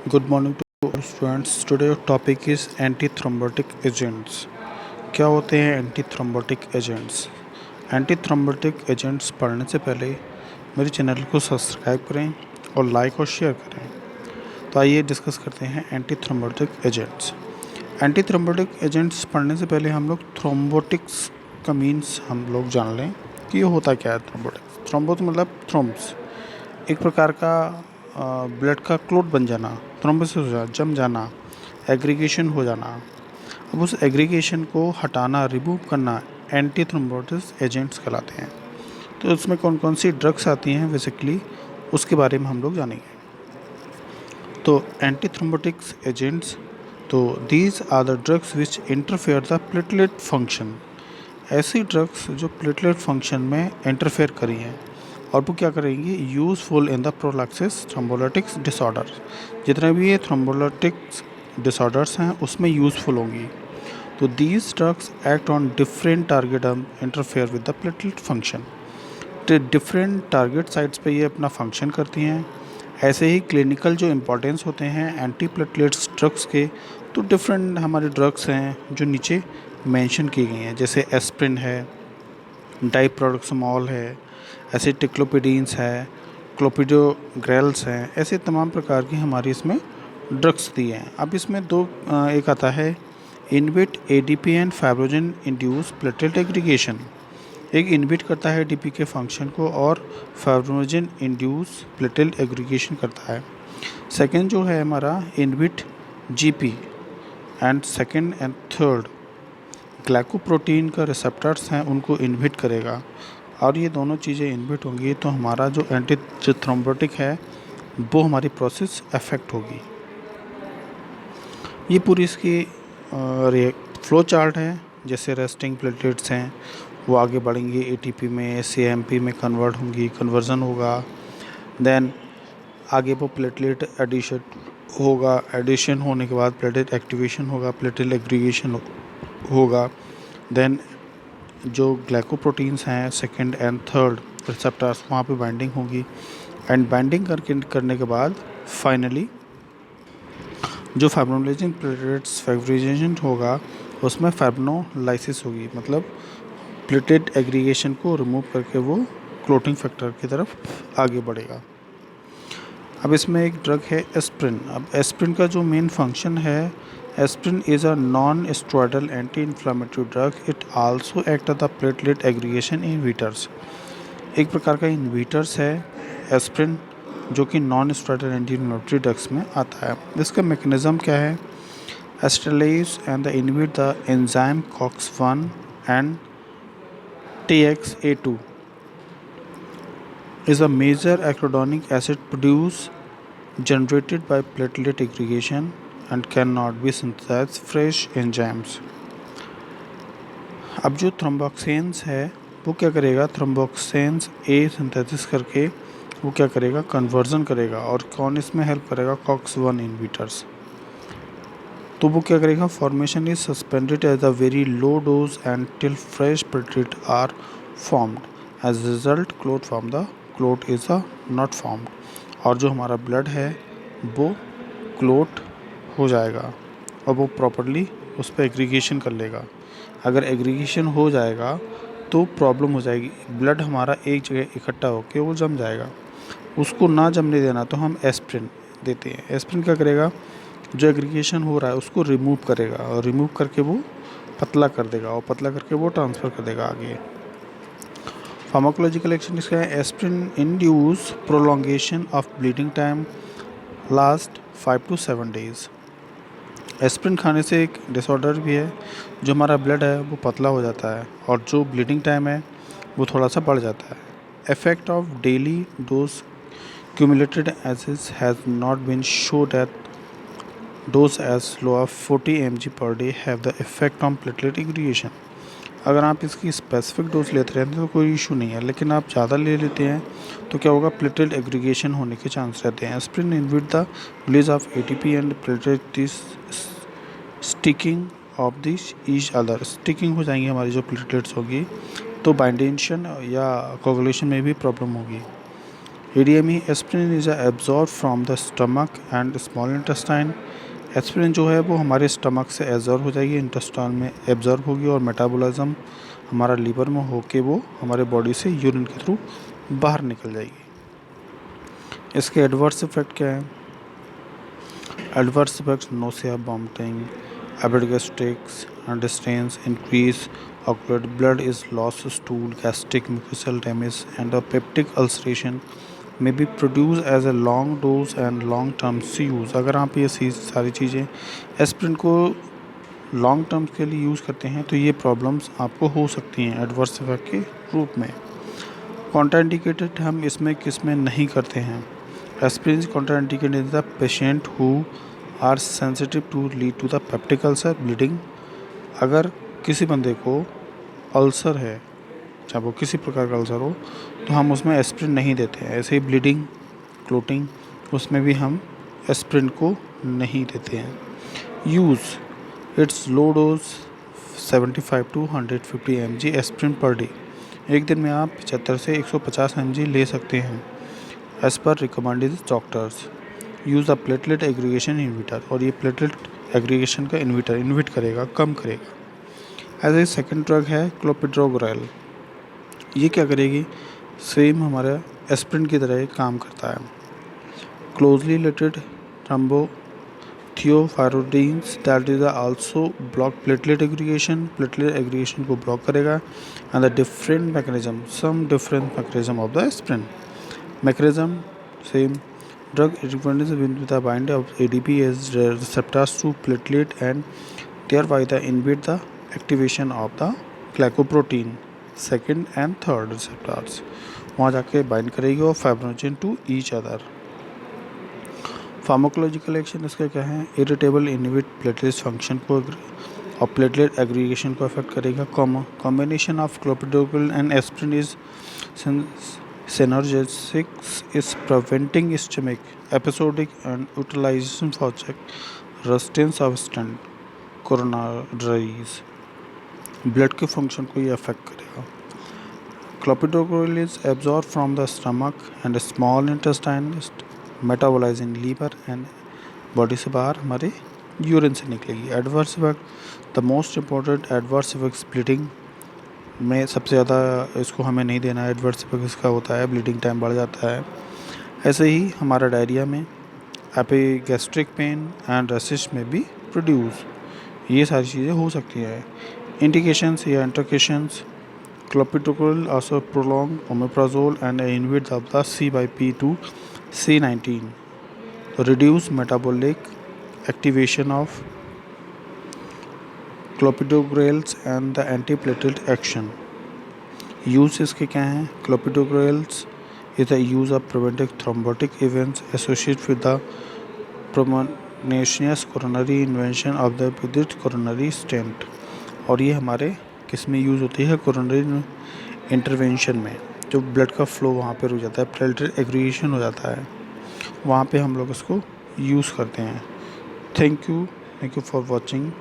Good morning to all students. Today our topic is anti-thrombotic agents. क्या होते हैं anti thrombotic agents? Anti thrombotic agents पढ़ने से पहले मेरे चैनल को सब्सक्राइब करें और लाइक और शेयर करें। तो आइए डिस्कस करते हैं anti thrombotic agents. Anti thrombotic agents पढ़ने से पहले हम लोग थ्रोम्बोटिक्स का मीन्स हम लोग जान लें कि ये होता क्या है। थ्रोम्बोटिक्स थ्रोम्बोस मतलब थ्रोम्ब्स, एक प्रकार का ब्लड का क्लोट बन जाना, थ्रोम्बोसिस हो जाना, जम जाना, एग्रीगेशन हो जाना। अब उस एग्रीगेशन को हटाना, रिमूव करना एंटी थ्रोम्बोटिक एजेंट्स कहलाते हैं। तो उसमें कौन कौन सी ड्रग्स आती हैं बेसिकली उसके बारे में हम लोग जानेंगे। तो एंटी थ्रोम्बोटिक्स एजेंट्स, तो these are the drugs which interfere the platelet function. ऐसी ड्रग्स जो प्लेटलेट फंक्शन में इंटरफेयर करी हैं और वो क्या करेंगी, useful in the prophylaxis thrombolytics disorder. जितने भी ये थ्रोम्बोलिटिक्स डिसऑर्डर्स हैं उसमें यूज़फुल होंगी। तो these drugs act on different target and interfere with the platelet function. Different target sites पे ये अपना फंक्शन करती हैं। ऐसे ही क्लिनिकल जो इम्पोर्टेंस होते हैं एंटी प्लेटलेट्स ड्रग्स के, तो डिफरेंट हमारे ड्रग्स हैं जो नीचे मेंशन की गई हैं, जैसे एस्प्रिन है, डाइप्रोक्सिमॉल है, एसिटिक्लोपिडीन्स है, क्लोपिडोग्रेल्स हैं। ऐसे तमाम प्रकार की हमारी इसमें ड्रग्स दी हैं। अब इसमें एक आता है इनविट ADP and fibrinogen induce platelet aggregation. एक इनविट करता है एडीपी के फंक्शन को और फाइब्रोजन इंड्यूस प्लेटलेट एग्रीगेशन करता है। सेकेंड जो है हमारा इनविट GP and second and third glycoprotein का रिसेप्टर्स हैं उनको इनहिबिट करेगा। और ये दोनों चीज़ें इनहिबिट होंगी तो हमारा जो एंटी थ्रोम्बोटिक है वो हमारी प्रोसेस अफेक्ट होगी। ये पूरी इसकी फ्लो चार्ट है। जैसे रेस्टिंग प्लेटलेट्स हैं वो आगे बढ़ेंगी, एटीपी में, सीएमपी में कन्वर्ट होंगी, कन्वर्जन होगा। देन आगे वो प्लेटलेट एडिशन होगा, एडिशन होने के बाद प्लेटलेट एक्टिवेशन होगा, प्लेटलेट एग्रीगेशन होगा। देन जो ग्लाइकोप्रोटीन्स हैं सेकंड एंड थर्ड रिसेप्टर्स वहाँ पे बाइंडिंग होगी एंड बाइंडिंग करने के बाद फाइनली जो फाइब्रोनेजिन प्लेटलेट्स फाइब्रिजेशन होगा उसमें फाइब्रोनोलाइसिस होगी, मतलब प्लेटलेट एग्रीगेशन को रिमूव करके वो क्लोटिंग फैक्टर की तरफ आगे बढ़ेगा। अब इसमें एक ड्रग है एस्प्रिन। अब एस्प्रिन का जो मेन फंक्शन है, aspirin is a non steroidal anti inflammatory drug. It also act the platelet aggregation inhibitors. एक प्रकार का इनहिबिटर्स है एस्प्रिन जो कि non steroidal anti inflammatory drugs में आता है। इसका मैकेनिज्म क्या है, acetylates and the inhibit the enzyme COX-1 and TXA2 is a major arachidonic acid produced generated by platelet aggregation and cannot be synthesized fresh enzymes। अब जो थ्रोम्बोक्सेन्स है वो क्या करेगा, थ्रोम्बोक्सेन्स ए सिंथेसिस करके वो क्या करेगा, कन्वर्जन करेगा। और कौन इसमें हेल्प करेगा, COX-1 इनहिबिटर्स। तो वो क्या करेगा, formation is suspended at a very low dose and till fresh platelet are formed. As result clot is a not formed. और जो हमारा ब्लड है वो क्लोट हो जाएगा और वो प्रॉपरली उस पर एग्रीगेशन कर लेगा। अगर एग्रीगेशन हो जाएगा तो प्रॉब्लम हो जाएगी, ब्लड हमारा एक जगह इकट्ठा होकर वो जम जाएगा। उसको ना जमने देना तो हम एस्प्रिन देते हैं। एस्प्रिन क्या करेगा, जो एग्रीगेशन हो रहा है उसको रिमूव करेगा और रिमूव करके वो पतला कर देगा और पतला करके वो ट्रांसफ़र कर देगा आगे। फार्माकोलॉजिकल एक्शन इसका है, aspirin induce prolongation of bleeding time last 5 to 7 days। Aspirin खाने से एक डिसऑर्डर भी है, जो हमारा ब्लड है वो पतला हो जाता है और जो ब्लीडिंग टाइम है वो थोड़ा सा बढ़ जाता है। Effect of daily dose cumulated assays has not been shown that dose as low of 40 mg per day have the effect on platelet aggregation। अगर आप इसकी स्पेसिफिक डोज लेते रहते हैं तो कोई इशू नहीं है, लेकिन आप ज़्यादा ले लेते हैं तो क्या होगा, प्लेटलेट एग्रीगेशन होने के चांस रहते हैं। Aspirin inhibit the release of ATP and platelet sticking of this each other. Sticking हो जाएंगी हमारी जो प्लेटलेट्स होगी तो बाइंडेशन या कोगुलेशन में भी प्रॉब्लम होगी। ADME aspirin is absorb from the stomach and small intestine. Aspirin जो है वो हमारे स्टमक से एब्जॉर्ब हो जाएगी, इंटेस्टाइन में एब्जॉर्ब होगी और मेटाबॉलिज्म हमारा लीवर में होके वो हमारे बॉडी से यूरिन के थ्रू बाहर निकल जाएगी। इसके एडवर्स इफेक्ट क्या है? Adverse effects nausea, vomiting, epigastrics, distance, increase occult blood is loss, stool, gastric mucosal damage and the peptic ulceration may be produce as a long dose and long term से use. अगर आप ये सारी चीज़ें aspirin को long term के लिए use करते हैं तो ये प्रॉब्लम्स आपको हो सकती हैं एडवर्स इफेक्ट के रूप में। कॉन्ट्राइंडिकेटेड हम इसमें किस में नहीं करते हैं? Aspirin is contraindicated in the patient who are sensitive to lead to the peptic ulcer, bleeding. अगर किसी बंदे को अल्सर है, चाहे वो किसी प्रकार का अल्सर हो, तो हम उसमें एस्पिरिन नहीं देते हैं। ऐसे ही ब्लीडिंग, क्लोटिंग, उसमें भी हम एस्पिरिन को नहीं देते हैं। Use it's low dose 75 to 150 mg aspirin per day. एक दिन में आप 75 से 150 mg ले सकते हैं as per recommended doctors. Use the platelet aggregation inhibitor, और ये प्लेटलेट एग्रीगेशन का इन्विट करेगा, कम करेगा। एज ए सेकेंड ड्रग है क्लोपिड्रोग्रेल। ये क्या करेगी? सेम हमारा एस्पिरिन की तरह काम करता है। Closely related thienopyridines that is also block platelet aggregation को ब्लॉक करेगा। And the different mechanism of the aspirin. Mechanism same, drug with the bind of ADP as receptors to platelet and thereby the inhibit the activation of the glycoprotein second and third receptors, वहाँ जाके bind करेगी और fibrinogen to each other. Pharmacological action इसका क्या है? Irritable, inhibit platelet function को और platelet aggregation को अफेक्ट करेगा। Combination of clopidogrel and aspirin is synergistic is preventing ischemic, episodic and utilization for check resistance of stent coronaries। Blood के function को ये अफेक्ट करेगा। Clopidogrel is absorb from the stomach and small intestine, metabolise in liver and body से बाहर हमारे urine से निकलेगी। Adverse effect, the most important adverse effects bleeding में सबसे ज़्यादा इसको हमें नहीं देना है। एडवर्स इफेक्ट इसका होता है ब्लीडिंग टाइम बढ़ जाता है। ऐसे ही हमारा डायरिया में, एपिगैस्ट्रिक पेन एंड रैशेस में भी प्रोड्यूस, ये सारी चीज़ें हो सकती हैं। इंडिकेशंस या interactions, clopidogrel also prolong omeprazole and inhibit of the C/P to C19 तो reduce metabolic activation of clopidogrels and the antiplatelet action. Use इसके क्या हैं? Clopidogrels is the use of preventive thrombotic events associated with the percutaneous coronary invention of the with it coronary stent, और ये हमारे किस में use होती है? कोरोनरी इंटरवेंशन में, जो ब्लड का फ्लो वहाँ पे रुक जाता है, प्लेटलेट एग्रीगेशन हो जाता है, वहाँ पे हम लोग इसको यूज़ करते हैं। Thank you for watching.